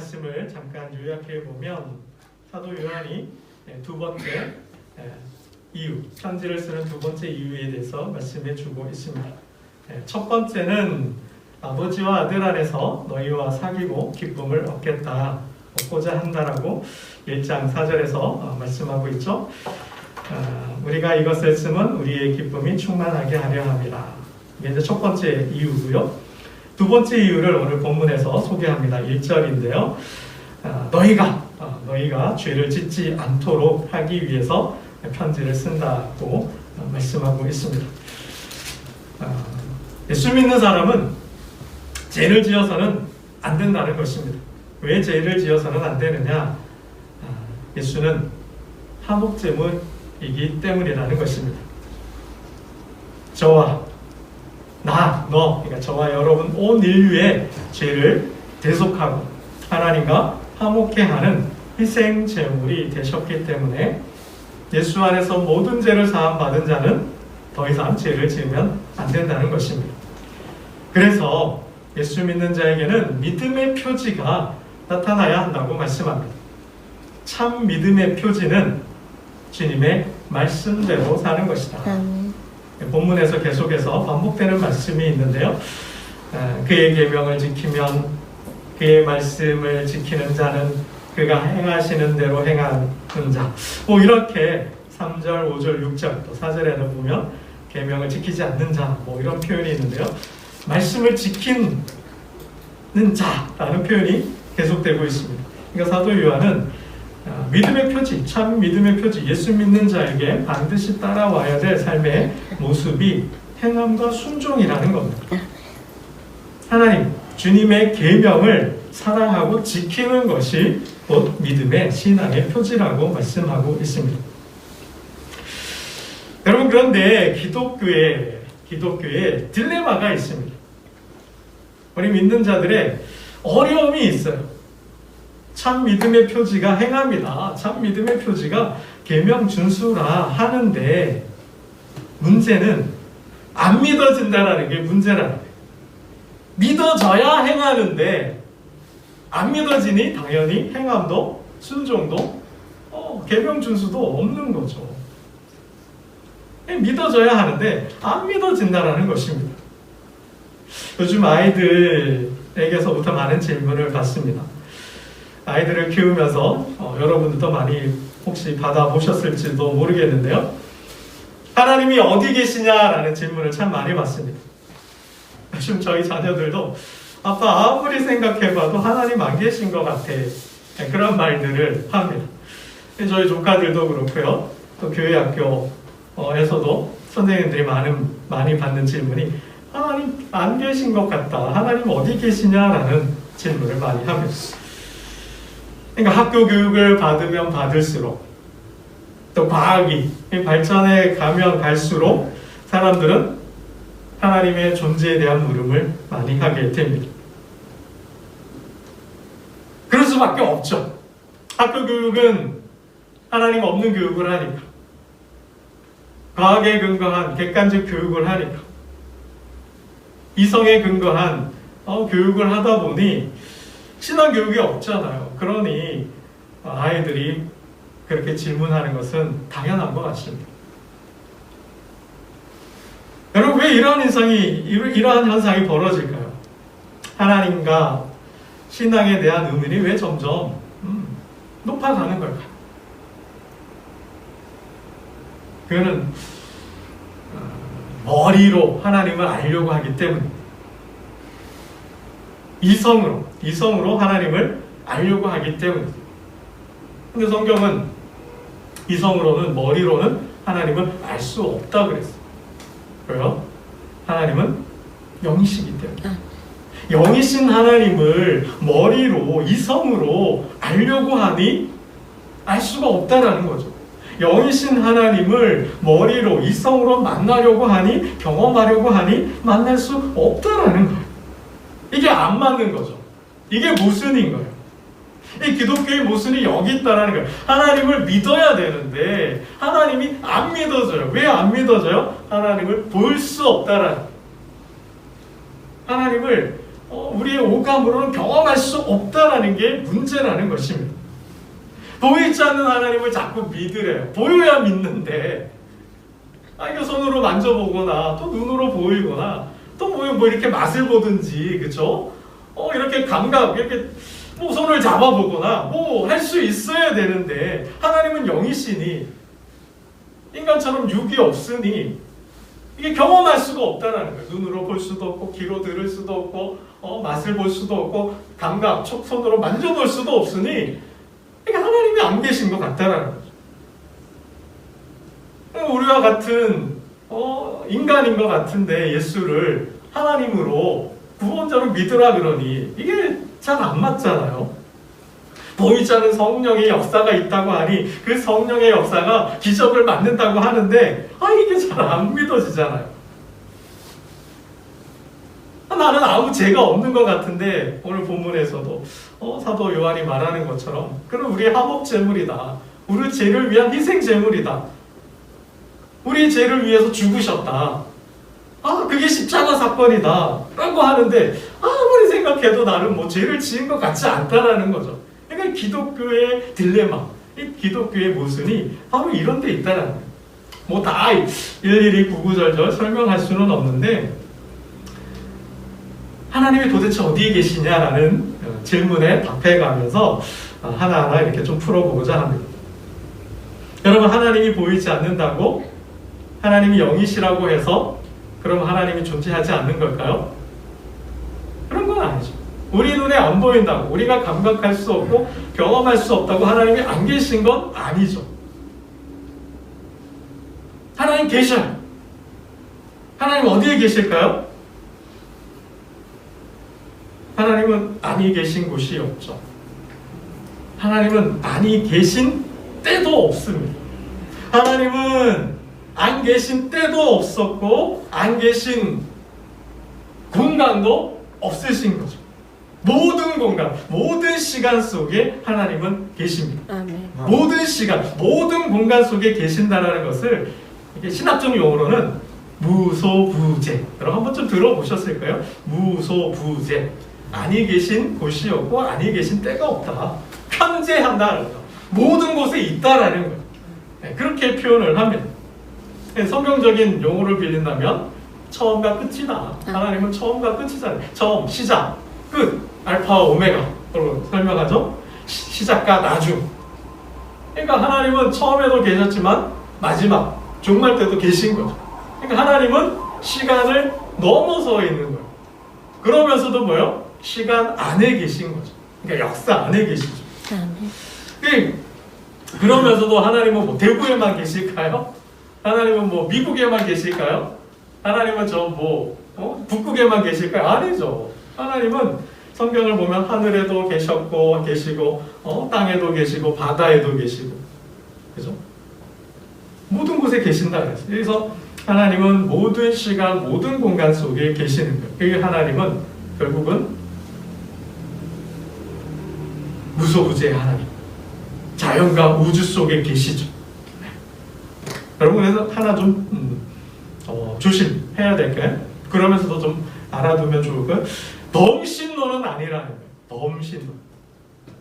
말씀을 잠깐 요약해 보면 사도 요한이 두 번째 이유, 편지를 쓰는 두 번째 이유에 대해서 말씀해 주고 있습니다. 첫 번째는 아버지와 아들 안에서 너희와 사귀고 기쁨을 얻고자 한다라고 1장 4절에서 말씀하고 있죠. 우리가 이것을 쓰면 우리의 기쁨이 충만하게 하려 함이라. 이게 이제 첫 번째 이유고요. 두 번째 이유를 오늘 본문에서 소개합니다. 1절인데요. 너희가 죄를 짓지 않도록 하기 위해서 편지를 쓴다고 말씀하고 있습니다. 예수 믿는 사람은 죄를 지어서는 안 된다는 것입니다. 왜 죄를 지어서는 안 되느냐? 예수는 한옥제물이기 때문이라는 것입니다. 저와 그러니까 저와 여러분 온 인류의 죄를 대속하고 하나님과 화목케 하는 희생제물이 되셨기 때문에 예수 안에서 모든 죄를 사함받은 자는 더 이상 죄를 지으면 안 된다는 것입니다. 그래서 예수 믿는 자에게는 믿음의 표지가 나타나야 한다고 말씀합니다. 참 믿음의 표지는 주님의 말씀대로 사는 것이다. 본문에서 계속해서 반복되는 말씀이 있는데요. 그의 계명을 지키면 그의 말씀을 지키는 자는 그가 행하시는 대로 행하는 자. 이렇게 3절, 5절, 6절 또 4절에는 보면 계명을 지키지 않는 자 이런 표현이 있는데요. 말씀을 지키는 자라는 표현이 계속되고 있습니다. 그러니까 사도 요한은 믿음의 표지, 참 믿음의 표지, 예수 믿는 자에게 반드시 따라와야 될 삶의 모습이 행함과 순종이라는 겁니다. 하나님, 주님의 계명을 사랑하고 지키는 것이 곧 믿음의 신앙의 표지라고 말씀하고 있습니다. 여러분, 그런데 기독교에 딜레마가 있습니다. 우리 믿는 자들의 어려움이 있어요. 참 믿음의 표지가 행함이다. 참 믿음의 표지가 계명 준수라 하는데 문제는 안 믿어진다라는 게 문제라는 거예요. 믿어져야 행하는데 안 믿어지니 당연히 행함도 순종도 계명 준수도 없는 거죠. 믿어져야 하는데 안 믿어진다라는 것입니다. 요즘 아이들에게서부터 많은 질문을 받습니다. 아이들을 키우면서 여러분들도 많이 혹시 받아보셨을지도 모르겠는데요. 하나님이 어디 계시냐라는 질문을 참 많이 받습니다. 요즘 저희 자녀들도 아빠 아무리 생각해봐도 하나님 안 계신 것 같아. 그런 말들을 합니다. 저희 조카들도 그렇고요. 또 교회 학교에서도 선생님들이 많이 받는 질문이 하나님 안 계신 것 같다. 하나님 어디 계시냐라는 질문을 많이 합니다. 그러니까 학교 교육을 받으면 받을수록 또 과학이 발전해 가면 갈수록 사람들은 하나님의 존재에 대한 물음을 많이 하게 됩니다. 그럴 수밖에 없죠. 학교 교육은 하나님 없는 교육을 하니까, 과학에 근거한 객관적 교육을 하니까, 이성에 근거한 교육을 하다 보니 신앙 교육이 없잖아요. 그러니 아이들이 그렇게 질문하는 것은 당연한 것 같습니다. 여러분, 왜 이러한 현상이 벌어질까요? 하나님과 신앙에 대한 의문이 왜 점점 높아가는 걸까요? 그거는 머리로 하나님을 알려고 하기 때문입니다. 이성으로 하나님을 알려고 하기 때문입니다. 근데 성경은 이성으로는, 머리로는 하나님을 알 수 없다 그랬어요. 왜요? 하나님은 영이시기 때문에. 영이신 하나님을 머리로, 이성으로 알려고 하니 알 수가 없다라는 거죠. 영이신 하나님을 머리로, 이성으로 만나려고 하니, 경험하려고 하니 만날 수 없다라는 거예요. 이게 안 맞는 거죠. 이게 모순인 거예요. 이 기독교의 모순이 여기 있다는 거예요. 하나님을 믿어야 되는데 하나님이 안 믿어져요. 왜 안 믿어져요? 하나님을 볼 수 없다라는 거예요. 하나님을 우리의 오감으로는 경험할 수 없다라는 게 문제라는 것입니다. 보이지 않는 하나님을 자꾸 믿으래요. 보여야 믿는데, 이거 손으로 만져보거나, 또 눈으로 보이거나, 또 뭐 이렇게 맛을 보든지, 그쵸? 이렇게 감각, 이렇게 뭐 손을 잡아보거나, 뭐 할 수 있어야 되는데, 하나님은 영이시니, 인간처럼 육이 없으니, 이게 경험할 수가 없다는 거예요. 눈으로 볼 수도 없고, 귀로 들을 수도 없고, 맛을 볼 수도 없고, 감각, 손으로 만져볼 수도 없으니, 그러니까 하나님이 안 계신 것 같다라는 거죠. 우리와 같은 인간인 것 같은데 예수를 하나님으로 구원자로 믿으라 그러니 이게 잘 안 맞잖아요. 보이지 않는 성령의 역사가 있다고 하니 그 성령의 역사가 기적을 만든다고 하는데 이게 잘 안 믿어지잖아요. 나는 아무 죄가 없는 것 같은데 오늘 본문에서도 사도 요한이 말하는 것처럼 그럼 우리의 화목 제물이다. 우리 죄를 위한 희생 제물이다. 우리의 죄를 위해서 죽으셨다. 그게 십자가 사건이다. 라고 하는데 아무리 생각해도 나는 뭐 죄를 지은 것 같지 않다라는 거죠. 그러니까 기독교의 딜레마, 이 기독교의 모순이 바로 이런 데 있다라는 거예요. 뭐 다 일일이 구구절절 설명할 수는 없는데 하나님이 도대체 어디에 계시냐라는 질문에 답해가면서 하나하나 이렇게 좀 풀어보고자 합니다. 여러분, 하나님이 보이지 않는다고 하나님이 영이시라고 해서 그럼 하나님이 존재하지 않는 걸까요? 그런 건 아니죠. 우리 눈에 안 보인다고, 우리가 감각할 수 없고 경험할 수 없다고 하나님이 안 계신 건 아니죠. 하나님 계셔요. 하나님 어디에 계실까요? 하나님은 아니 계신 곳이 없죠. 하나님은 아니 계신 때도 없습니다. 하나님은 안 계신 때도 없었고 안 계신 공간도 없으신 거죠. 모든 공간, 모든 시간 속에 하나님은 계십니다. 아멘. 모든 시간, 모든 공간 속에 계신다는 것을 이게 신학적 용어로는 무소부재. 여러분 한 번쯤 들어보셨을까요? 무소부재. 아니 계신 곳이 없고 아니 계신 때가 없다. 편재한다. 모든 곳에 있다라는 거예요. 그렇게 표현을 합니다. 성경적인 용어를 빌린다면 처음과 끝이다. 하나님은 처음과 끝이잖아요. 처음, 시작, 끝, 알파와 오메가로 설명하죠. 시작과 나중. 그러니까 하나님은 처음에도 계셨지만 마지막, 종말 때도 계신 거죠. 그러니까 하나님은 시간을 넘어서 있는 거예요. 그러면서도 뭐요? 시간 안에 계신 거죠. 그러니까 역사 안에 계시죠. 그러면서도 하나님은 뭐 대구에만 계실까요? 하나님은 뭐 미국에만 계실까요? 하나님은 북극에만 계실까요? 아니죠. 하나님은 성경을 보면 하늘에도 계시고 땅에도 계시고 바다에도 계시고, 그죠? 모든 곳에 계신다 그랬어요. 그래서 하나님은 모든 시간, 모든 공간 속에 계시는 거예요. 그게 하나님은 결국은 무소부재의 하나님, 자연과 우주 속에 계시죠. 여러분 그래서 하나 좀 조심해야 될까요? 그러면서도 좀 알아두면 좋을 거예요. 범신론은 아니라는 거예요. 범신론.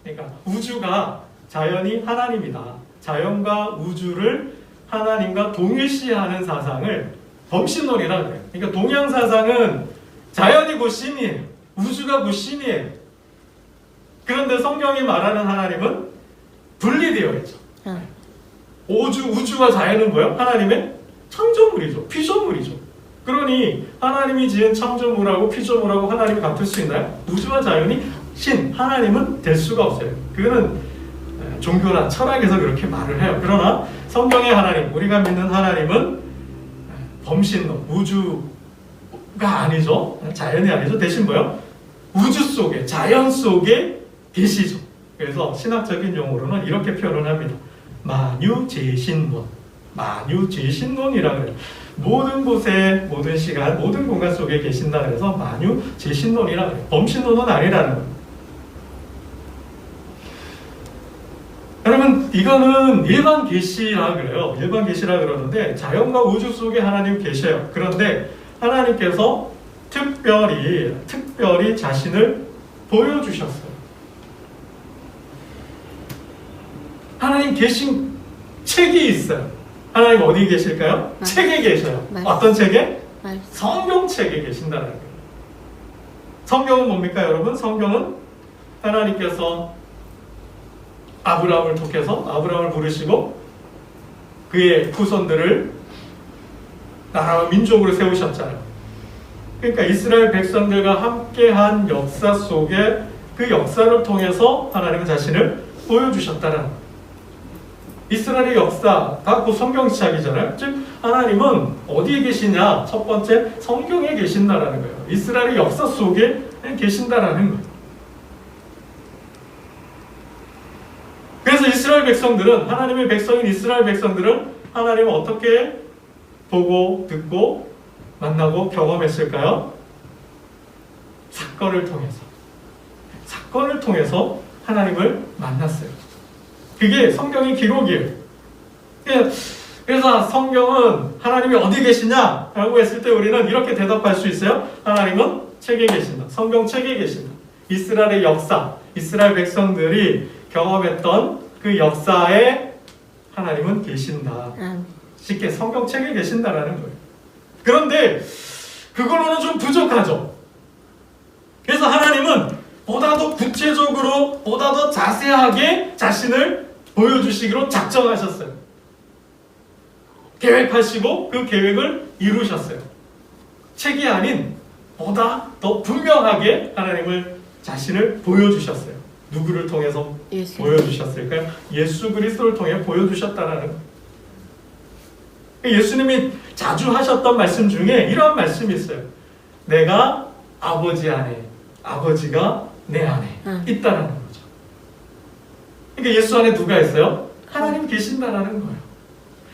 그러니까 우주가 자연이 하나님이다. 자연과 우주를 하나님과 동일시하는 사상을 범신론이라고 해요. 그러니까 동양 사상은 자연이 곧 신이에요. 우주가 곧 신이에요. 그런데 성경이 말하는 하나님은 분리되어 있죠. 우주와 자연은 뭐예요? 하나님의 창조물이죠. 피조물이죠. 그러니 하나님이 지은 창조물하고 피조물하고 하나님이 같을 수 있나요? 우주와 자연이 하나님은 될 수가 없어요. 그거는 종교나 철학에서 그렇게 말을 해요. 그러나 성경의 하나님, 우리가 믿는 하나님은 범신론, 우주가 아니죠. 자연이 아니죠. 대신 뭐예요? 우주 속에, 자연 속에 계시죠. 그래서 신학적인 용어로는 이렇게 표현을 합니다. 만유재신론. 만유재신론이라고 해요. 모든 곳에, 모든 시간, 모든 공간 속에 계신다 그래서 만유재신론이라고 해요. 범신론은 아니라는 거예요. 여러분, 이거는 일반 계시라 그래요. 일반 계시라 그러는데 자연과 우주 속에 하나님 계셔요. 그런데 하나님께서 특별히 자신을 보여주셨어요. 하나님 계신 책이 있어요. 하나님 어디 계실까요? 책에 계셔요. 어떤 책에? 성경책에 계신다는 거예요. 성경은 뭡니까, 여러분? 성경은 하나님께서 아브라함을 통해서 아브라함을 부르시고 그의 후손들을 나라와 민족으로 세우셨잖아요. 그러니까 이스라엘 백성들과 함께한 역사 속에 그 역사를 통해서 하나님은 자신을 보여주셨다는 거예요. 이스라엘의 역사, 다 그 성경 시작이잖아요. 즉 하나님은 어디에 계시냐? 첫 번째 성경에 계신다라는 거예요. 이스라엘의 역사 속에 계신다라는 거예요. 그래서 이스라엘 백성들은, 하나님의 백성인 이스라엘 백성들은 하나님을 어떻게 보고 듣고 만나고 경험했을까요? 사건을 통해서 하나님을 만났어요. 그게 성경의 기록이에요. 그래서 성경은 하나님이 어디 계시냐? 라고 했을 때 우리는 이렇게 대답할 수 있어요. 하나님은 책에 계신다. 성경 책에 계신다. 이스라엘의 역사, 이스라엘 백성들이 경험했던 그 역사에 하나님은 계신다. 쉽게 성경책에 계신다라는 거예요. 그런데 그걸로는 좀 부족하죠. 그래서 하나님은 보다 더 구체적으로, 보다 더 자세하게 자신을 보여주시기로 작정하셨어요. 계획하시고 그 계획을 이루셨어요. 책이 아닌 보다 더 분명하게 하나님을 자신을 보여주셨어요. 누구를 통해서 보여주셨을까요? 예수 그리스도를 통해 보여주셨다라는 거예요. 예수님이 자주 하셨던 말씀 중에 이런 말씀이 있어요. 내가 아버지 안에, 아버지가 내 안에 있다라는 거죠. 그러니까 예수 안에 누가 있어요? 하나님 계신다라는 거예요.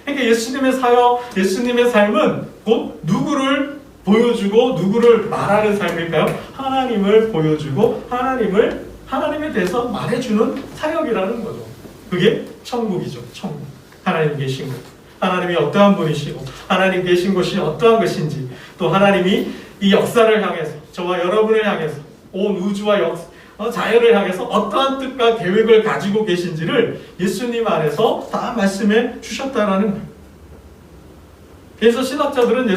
그러니까 예수님의 사역, 예수님의 삶은 곧 누구를 보여주고 누구를 말하는 삶일까요? 하나님을 보여주고 하나님에 대해서 말해주는 사역이라는 거죠. 그게 천국이죠. 천국. 하나님 계신 것. 하나님이 어떠한 분이시고 하나님 계신 곳이 어떠한 것인지, 또 하나님이 이 역사를 향해서, 저와 여러분을 향해서, 온 우주와 자연을 향해서 어떠한 뜻과 계획을 가지고 계신지를 예수님 안에서 다 말씀해 주셨다라는 거예요. 그래서 신학자들은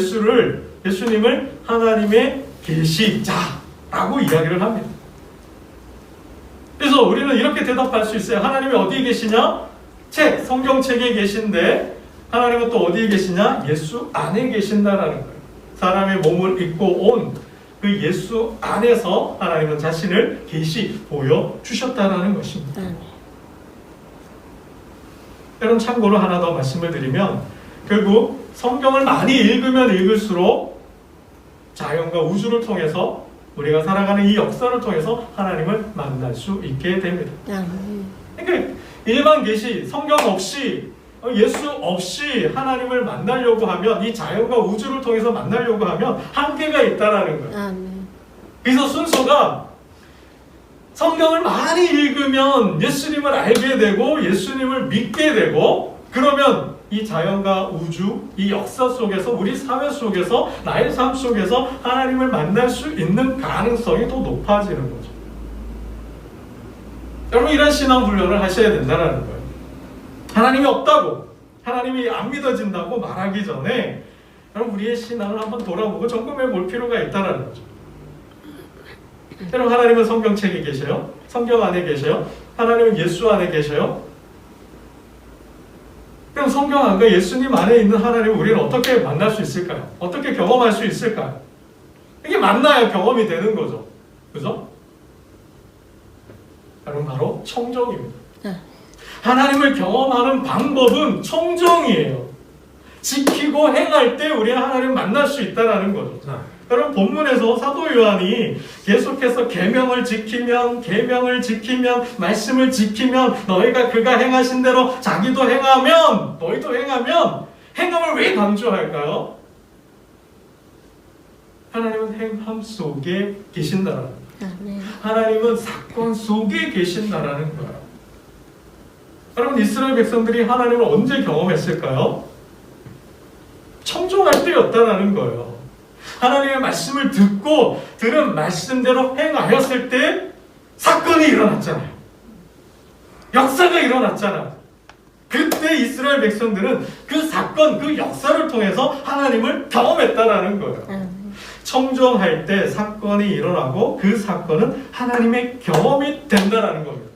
예수님을 하나님의 계시자라고 이야기를 합니다. 그래서 우리는 이렇게 대답할 수 있어요. 하나님이 어디에 계시냐? 성경책에 계신데 하나님은 또 어디에 계시냐? 예수 안에 계신다라는 거예요. 사람의 몸을 입고 온 그 예수 안에서 하나님은 자신을 보여주셨다라는 것입니다. 여러분, 참고로 하나 더 말씀을 드리면, 결국 성경을 많이 읽으면 읽을수록 자연과 우주를 통해서, 우리가 살아가는 이 역사를 통해서 하나님을 만날 수 있게 됩니다. 그러니까 일반 계시, 성경 없이, 예수 없이 하나님을 만나려고 하면, 이 자연과 우주를 통해서 만나려고 하면 한계가 있다라는 거예요. 그래서 순서가 성경을 많이 읽으면 예수님을 알게 되고 예수님을 믿게 되고, 그러면 이 자연과 우주, 이 역사 속에서, 우리 사회 속에서, 나의 삶 속에서 하나님을 만날 수 있는 가능성이 더 높아지는 거죠. 여러분, 이런 신앙 훈련을 하셔야 된다는 거예요. 하나님이 없다고, 하나님이 안 믿어진다고 말하기 전에 여러분, 우리의 신앙을 한번 돌아보고 점검해 볼 필요가 있다는 거죠. 여러분, 하나님은 성경책에 계셔요. 성경 안에 계셔요. 하나님은 예수 안에 계셔요. 그럼 성경 안과 예수님 안에 있는 하나님을 우리는 어떻게 만날 수 있을까요? 어떻게 경험할 수 있을까요? 이게 만나야 경험이 되는 거죠. 그죠? 여러분, 바로 청정입니다. 하나님을 경험하는 방법은 청정이에요. 지키고 행할 때 우리는 하나님을 만날 수 있다는 거죠. 여러분, 본문에서 사도 요한이 계속해서 계명을 지키면 말씀을 지키면 너희가 그가 행하신 대로 자기도 행하면, 너희도 행하면, 행함을 왜 강조할까요? 하나님은 행함 속에 계신다라는 거예요. 하나님은 사건 속에 계신다라는 거예요. 여러분, 이스라엘 백성들이 하나님을 언제 경험했을까요? 청종할 때였다라는 거예요. 하나님의 말씀을 듣고 들은 말씀대로 행하였을 때 사건이 일어났잖아요. 역사가 일어났잖아요. 그때 이스라엘 백성들은 그 사건, 그 역사를 통해서 하나님을 경험했다라는 거예요. 청정할 때 사건이 일어나고 그 사건은 하나님의 경험이 된다라는 겁니다.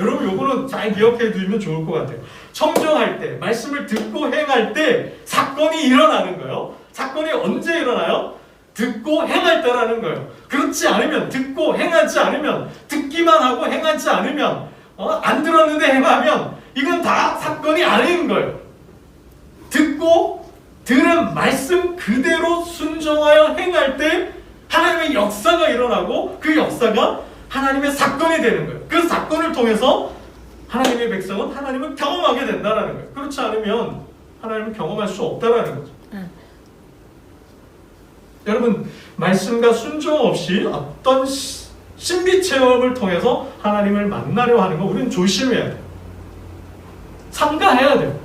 여러분 요거는 잘 기억해 두시면 좋을 것 같아요. 청정할 때, 말씀을 듣고 행할 때 사건이 일어나는 거예요. 사건이 언제 일어나요? 듣고 행할 때라는 거예요. 그렇지 않으면, 듣고 행하지 않으면, 듣기만 하고 행하지 않으면, 안 들었는데 행하면 이건 다 사건이 아닌 거예요. 듣고 들은 말씀 그대로 순종하여 행할 때 하나님의 역사가 일어나고 그 역사가 하나님의 사건이 되는 거예요. 그 사건을 통해서 하나님의 백성은 하나님을 경험하게 된다는 거예요. 그렇지 않으면 하나님을 경험할 수 없다는 거죠. 여러분, 말씀과 순종 없이 어떤 신비 체험을 통해서 하나님을 만나려 하는 거 우리는 조심해야 돼요. 삼가해야 돼요.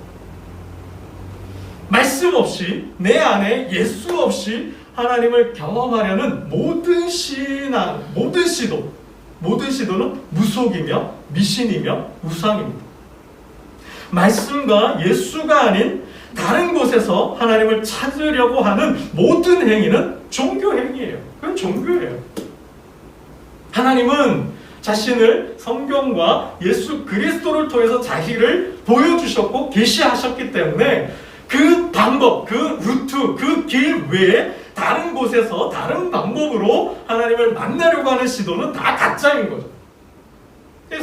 말씀 없이, 내 안에 예수 없이 하나님을 경험하려는 모든 시도는 무속이며 미신이며 우상입니다. 말씀과 예수가 아닌 다른 곳에서 하나님을 찾으려고 하는 모든 행위는 종교 행위예요. 그건 종교예요. 하나님은 자신을 성경과 예수 그리스도를 통해서 자기를 보여주셨고 계시하셨기 때문에 그 방법, 그 루트, 그 길 외에 다른 곳에서 다른 방법으로 하나님을 만나려고 하는 시도는 다 가짜인 거죠.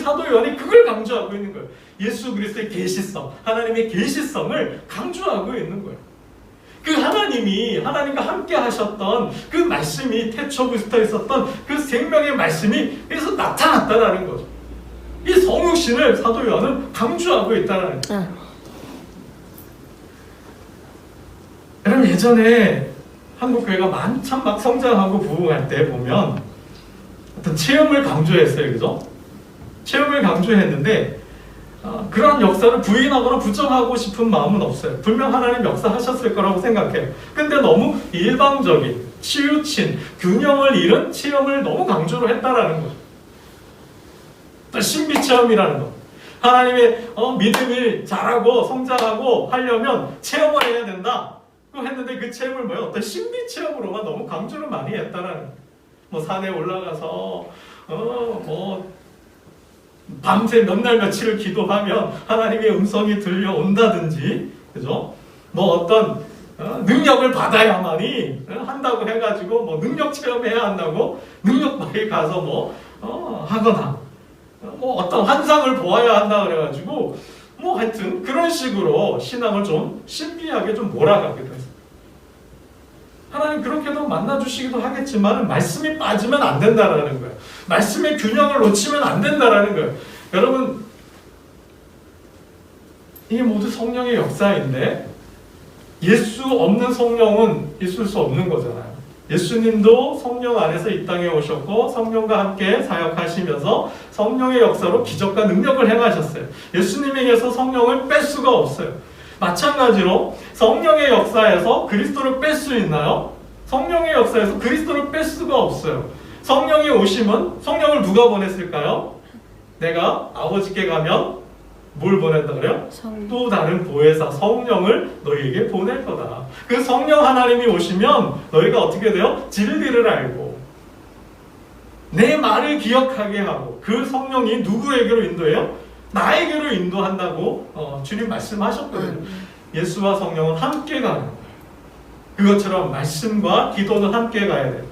사도 요한이 그걸 강조하고 있는 거예요. 예수 그리스도의 계시성, 하나님의 계시성을 강조하고 있는 거예요. 그 하나님이 하나님과 함께 하셨던 그 말씀이 태초부터 있었던 그 생명의 말씀이 여기서 나타났다라는 거죠. 이 성육신을 사도 요한은 강조하고 있다는 거예요. 여러분, 예전에 한국 교회가 한참 막 성장하고 부흥할 때 보면 어떤 체험을 강조했어요. 그죠? 체험을 강조했는데 그러한 역사를 부인하거나 부정하고 싶은 마음은 없어요. 분명 하나님 역사하셨을 거라고 생각해요. 근데 너무 일방적인, 치우친, 균형을 잃은 체험을 너무 강조를 했다라는 거죠. 또 신비체험이라는 거. 하나님의 믿음이 자라고 성장하고 하려면 체험을 해야 된다. 했는데 그 체험을 뭐예요? 어떤 신비체험으로만 너무 강조를 많이 했다라는 거예요. 뭐 산에 올라가서 밤새 몇 날 며칠을 기도하면 하나님의 음성이 들려온다든지, 그죠? 뭐 어떤 능력을 받아야만이 한다고 해가지고 뭐 능력 체험해야 한다고 능력바에 가서 하거나 뭐 어떤 환상을 보아야 한다 그래가지고 뭐 하여튼 그런 식으로 신앙을 좀 신비하게 좀 몰아가기도 했어요. 하나님 그렇게도 만나주시기도 하겠지만 말씀이 빠지면 안 된다라는 거예요. 말씀의 균형을 놓치면 안 된다라는 거예요. 여러분, 이게 모두 성령의 역사인데 예수 없는 성령은 있을 수 없는 거잖아요. 예수님도 성령 안에서 이 땅에 오셨고 성령과 함께 사역하시면서 성령의 역사로 기적과 능력을 행하셨어요. 예수님에게서 성령을 뺄 수가 없어요. 마찬가지로 성령의 역사에서 그리스도를 뺄 수 있나요? 성령의 역사에서 그리스도를 뺄 수가 없어요. 성령이 오시면 성령을 누가 보냈을까요? 내가 아버지께 가면 뭘 보낸다 그래요? 또 다른 보혜사 성령을 너희에게 보낼 거다. 그 성령 하나님이 오시면 너희가 어떻게 돼요? 진리를 알고 내 말을 기억하게 하고 그 성령이 누구에게로 인도해요? 나에게로 인도한다고 주님 말씀하셨거든요. 예수와 성령은 함께 가는 거예요. 그것처럼 말씀과 기도는 함께 가야 돼요.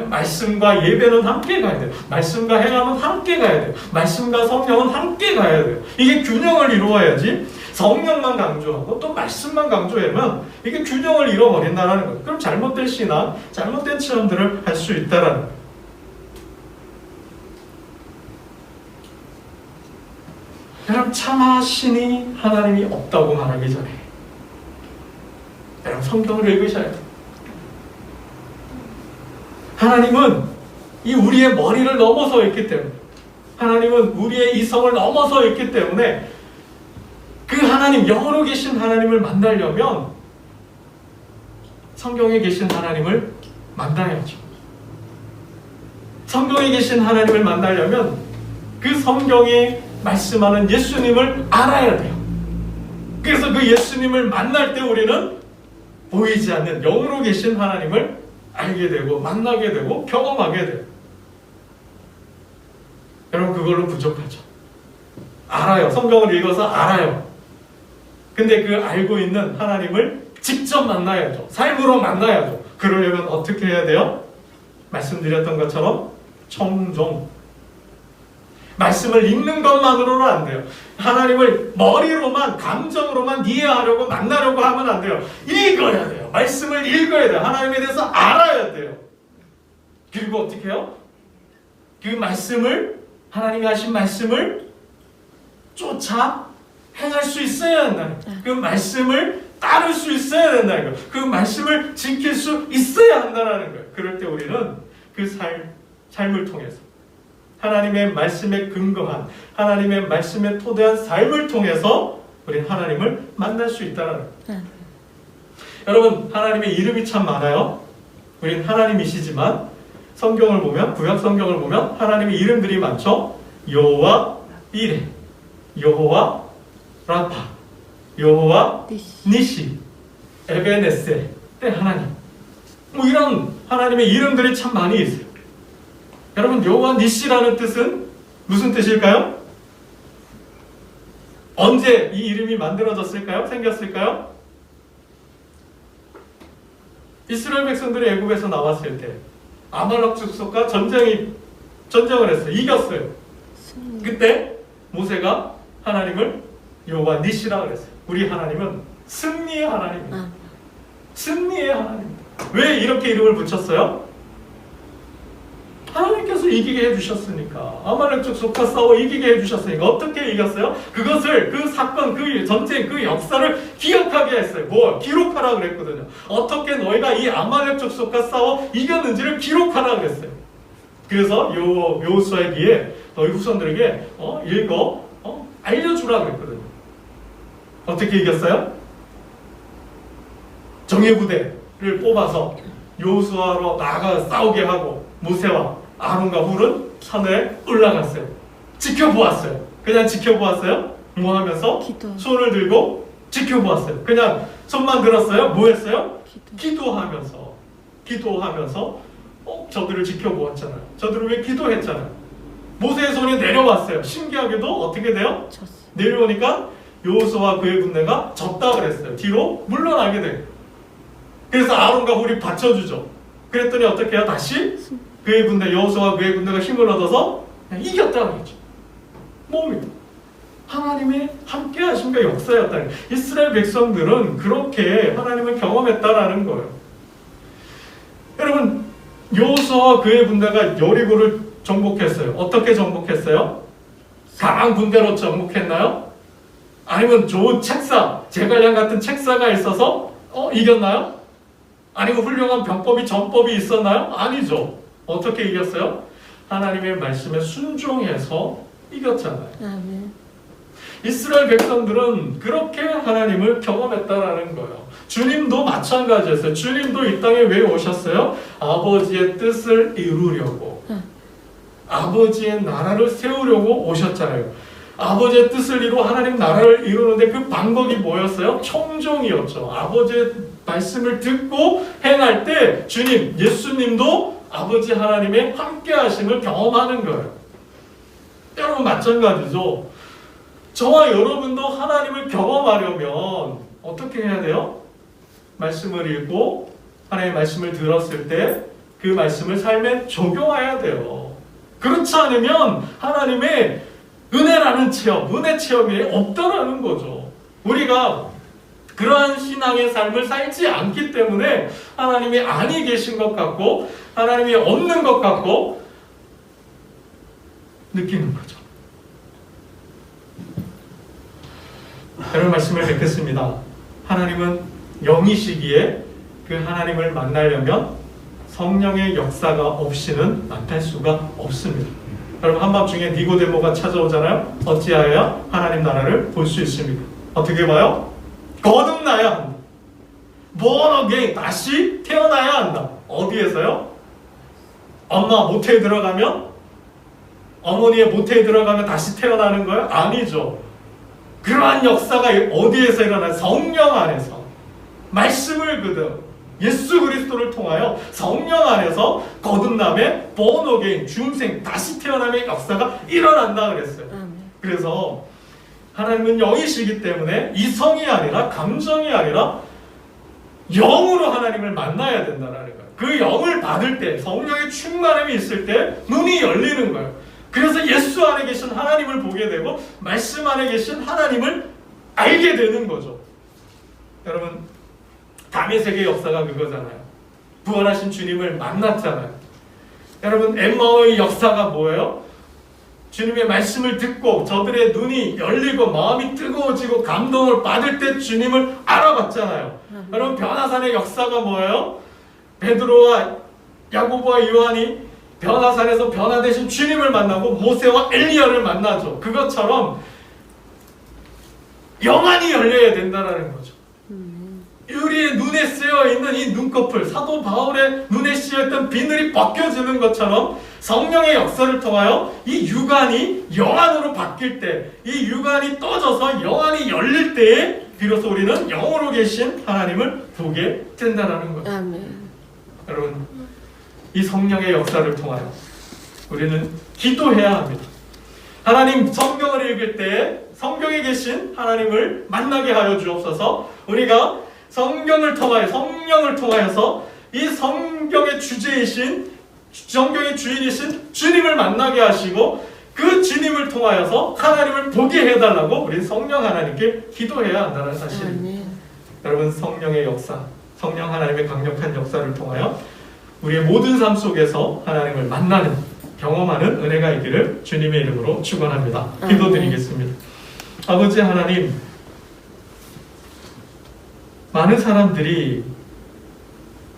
말씀과 예배는 함께 가야 돼요. 말씀과 행함은 함께 가야 돼요. 말씀과 성령은 함께 가야 돼요. 이게 균형을 이루어야지 성령만 강조하고 또 말씀만 강조하면 이게 균형을 잃어버린다는 거예요. 그럼 잘못된 신앙, 잘못된 체험들을 할 수 있다는 거예요. 여러분, 차마 신이 하나님이 없다고 말하기 전에 여러분 성경을 읽으셔야 돼요. 하나님은 이 우리의 머리를 넘어서 있기 때문에, 하나님은 우리의 이성을 넘어서 있기 때문에 그 하나님, 영으로 계신 하나님을 만나려면 성경에 계신 하나님을 만나야죠. 성경에 계신 하나님을 만나려면 그 성경에 말씀하는 예수님을 알아야 돼요. 그래서 그 예수님을 만날 때 우리는 보이지 않는 영으로 계신 하나님을 알게 되고 만나게 되고 경험하게 돼요. 여러분, 그걸로 부족하죠. 알아요. 성경을 읽어서 알아요. 근데 그 알고 있는 하나님을 직접 만나야죠. 삶으로 만나야죠. 그러려면 어떻게 해야 돼요? 말씀드렸던 것처럼 청종. 말씀을 읽는 것만으로는 안 돼요. 하나님을 머리로만, 감정으로만 이해하려고 만나려고 하면 안 돼요. 읽어야 돼요. 말씀을 읽어야 돼요. 하나님에 대해서 알아야 돼요. 그리고 어떻게 해요? 그 말씀을, 하나님이 하신 말씀을 쫓아 행할 수 있어야 한다는 거예요. 그 말씀을 따를 수 있어야 된다는 거예요. 그 말씀을 지킬 수 있어야 한다는 거예요. 그럴 때 우리는 그 삶을 통해서 하나님의 말씀에 근거한, 하나님의 말씀에 토대한 삶을 통해서 우리는 하나님을 만날 수 있다는 거예요. 여러분, 하나님의 이름이 참 많아요. 우리는 하나님이시지만 성경을 보면, 구약 성경을 보면 하나님의 이름들이 많죠. 여호와 이레, 여호와 라파, 여호와 니시, 에베네세, 때 하나님. 뭐 이런 하나님의 이름들이 참 많이 있어요. 여러분, 여호와 니시라는 뜻은 무슨 뜻일까요? 언제 이 이름이 만들어졌을까요? 생겼을까요? 이스라엘 백성들이 애굽에서 나왔을 때 아말렉 족속과 전쟁을 했어요. 이겼어요. 그때 모세가 하나님을 여호와 니시라고 그랬어요. 우리 하나님은 승리의 하나님입니다. 승리의 하나님입니다. 왜 이렇게 이름을 붙였어요? 하나님께서 이기게 해주셨으니까. 아말렉 족속과 싸워 이기게 해주셨으니까. 어떻게 이겼어요? 그것을, 그 사건, 그 전쟁, 그 역사를 기억하게 했어요. 뭐? 기록하라 그랬거든요. 어떻게 너희가 이 아말렉 족속과 싸워 이겼는지를 기록하라 그랬어요. 그래서 여호수아에게, 너희 후손들에게 알려주라 그랬거든요. 어떻게 이겼어요? 정예부대를 뽑아서 여호수아로 나아가 싸우게 하고 모세와 아론과 훌은 산에 올라갔어요. 지켜보았어요. 그냥 지켜보았어요? 뭐 하면서? 손을 들고 지켜보았어요. 그냥 손만 들었어요? 뭐 했어요? 기도하면서 저들을 지켜보았잖아요. 저들을 왜 기도했잖아요. 모세의 손이 내려왔어요. 신기하게도 어떻게 돼요? 내려오니까 여호수아와 그의 군대가 졌다 그랬어요. 뒤로 물러나게 돼요. 그래서 아론과 훌이 받쳐주죠. 그랬더니 어떻게 해요? 다시 그의 군대, 여호수아와 그의 군대가 힘을 얻어서 이겼다고 했죠. 뭡니까? 하나님의 함께 하심과 역사였다는 거예요. 이스라엘 백성들은 그렇게 하나님을 경험했다라는 거예요. 여러분, 여호수아와 그의 군대가 여리고를 정복했어요. 어떻게 정복했어요? 강한 군대로 정복했나요? 아니면 좋은 책사, 제갈량 같은 책사가 있어서 이겼나요? 아니면 훌륭한 병법이, 전법이 있었나요? 아니죠. 어떻게 이겼어요? 하나님의 말씀에 순종해서 이겼잖아요. 아멘. 이스라엘 백성들은 그렇게 하나님을 경험했다라는 거예요. 주님도 마찬가지였어요. 주님도 이 땅에 왜 오셨어요? 아버지의 뜻을 이루려고. 아버지의 나라를 세우려고 오셨잖아요. 아버지의 뜻을 이루어 하나님 나라를 이루는데 그 방법이 뭐였어요? 청종이었죠. 아버지의 말씀을 듣고 행할 때 주님, 예수님도 아버지 하나님의 함께 하심을 경험하는 거예요. 여러분, 마찬가지죠. 저와 여러분도 하나님을 경험하려면 어떻게 해야 돼요? 말씀을 읽고 하나님의 말씀을 들었을 때 그 말씀을 삶에 적용해야 돼요. 그렇지 않으면 하나님의 은혜라는 체험, 은혜 체험이 없다라는 거죠. 우리가 그러한 신앙의 삶을 살지 않기 때문에 하나님이 아니 계신 것 같고 하나님이 없는 것 같고 느끼는 거죠. 여러분, 말씀을 뵙겠습니다. 하나님은 영이시기에 그 하나님을 만나려면 성령의 역사가 없이는 만날 수가 없습니다. 여러분, 한밤중에 니고데모가 찾아오잖아요. 어찌하여 하나님 나라를 볼 수 있습니까? 어떻게 봐요? 거듭나야 한다. born again, 다시 태어나야 한다. 어디에서요? 엄마 모태에 들어가면, 어머니의 모태에 들어가면 다시 태어나는 거예요? 아니죠. 그러한 역사가 어디에서 일어나요? 성령 안에서. 말씀을 그대로 예수 그리스도를 통하여 성령 안에서 거듭남의 born again, 중생, 다시 태어남의 역사가 일어난다 그랬어요. 그래서 하나님은 영이시기 때문에 이성이 아니라 감정이 아니라 영으로 하나님을 만나야 된다는 거예요. 그 영을 받을 때, 성령의 충만함이 있을 때 눈이 열리는 거예요. 그래서 예수 안에 계신 하나님을 보게 되고 말씀 안에 계신 하나님을 알게 되는 거죠. 여러분, 다메섹의 역사가 그거잖아요. 부활하신 주님을 만났잖아요. 여러분, 엠마오의 역사가 뭐예요? 주님의 말씀을 듣고 저들의 눈이 열리고 마음이 뜨거워지고 감동을 받을 때 주님을 알아봤잖아요. 여러분, 변화산의 역사가 뭐예요? 베드로와 야고보와 요한이 변화산에서 변화되신 주님을 만나고 모세와 엘리야를 만나죠. 그것처럼 영안이 열려야 된다는 거죠. 우리의 눈에 쓰여있는 이 눈꺼풀, 사도 바울의 눈에 씌어있던 비늘이 벗겨지는 것처럼 성령의 역사를 통하여 이 육안이 영안으로 바뀔 때, 이 육안이 떠져서 영안이 열릴 때에 비로소 우리는 영으로 계신 하나님을 보게 된다는 거예요. 아멘. 여러분, 이 성령의 역사를 통하여 우리는 기도해야 합니다. 하나님, 성경을 읽을 때 성경에 계신 하나님을 만나게 하여 주옵소서. 우리가 성경을 통하여, 성령을 통하여서 이 성경의 주제이신, 성경의 주인이신 주님을 만나게 하시고 그 주님을 통하여서 하나님을 보게 해달라고 우리 성령 하나님께 기도해야 한다는 사실입니다. 여러분, 성령의 역사, 성령 하나님의 강력한 역사를 통하여 우리의 모든 삶 속에서 하나님을 만나는, 경험하는 은혜가 있기를 주님의 이름으로 축원합니다. 기도드리겠습니다. 아버지 하나님, 많은 사람들이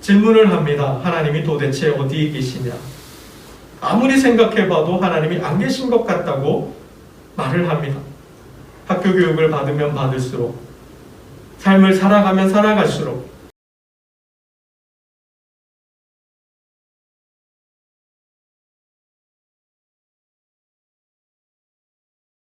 질문을 합니다. 하나님이 도대체 어디에 계시냐? 아무리 생각해봐도 하나님이 안 계신 것 같다고 말을 합니다. 학교 교육을 받으면 받을수록, 삶을 살아가면 살아갈수록